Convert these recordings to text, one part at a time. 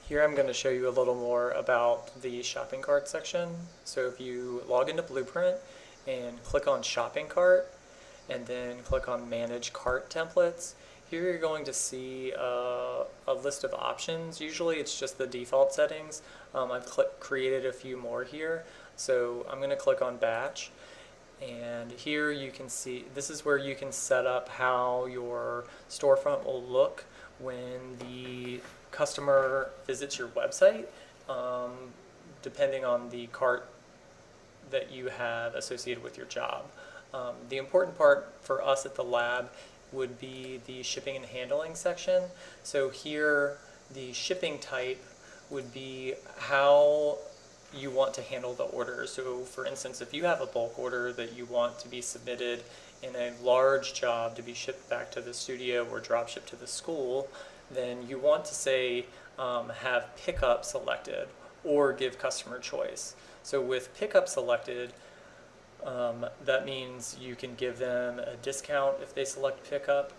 Here I'm going to show you a little more about the shopping cart section. So if you log into Blueprint and click on shopping cart and then click on manage cart templates, here you're going to see a list of options. Usually it's just the default settings. I've created a few more here. So I'm going to click on batch. And here you can see, this is where you can set up how your storefront will look when the customer visits your website, depending on the cart that you have associated with your job. The important part for us at the lab would be the shipping and handling section. So here the shipping type would be how you want to handle the order. So for instance, if you have a bulk order that you want to be submitted in a large job to be shipped back to the studio or drop shipped to the school, then you want to say have pickup selected or give customer choice. So with pickup selected, that means you can give them a discount if they select pickup,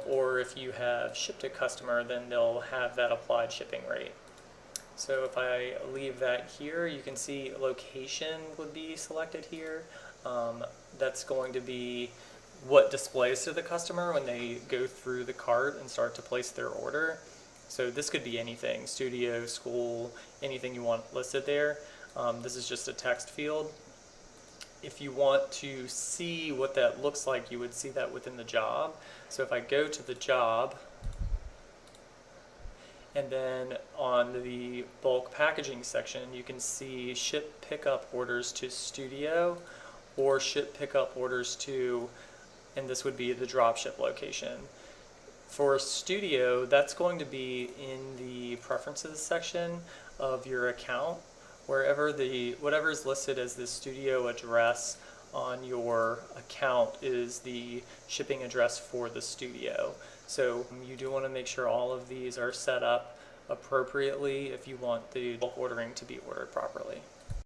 or if you have shipped to customer, then they'll have that applied shipping rate. So if I leave that here, you can see location would be selected here. That's going to be what displays to the customer when they go through the cart and start to place their order. So this could be anything, studio, school, anything you want listed there. This is just a text field. If you want to see what that looks like, you would see that within the job. So if I go to the job, and then on the bulk packaging section, you can see ship pickup orders to studio or ship pickup orders to, and this would be the dropship location. For studio, that's going to be in the preferences section of your account, whatever is listed as the studio address on your account is the shipping address for the studio. So you do want to make sure all of these are set up appropriately if you want the bulk ordering to be ordered properly.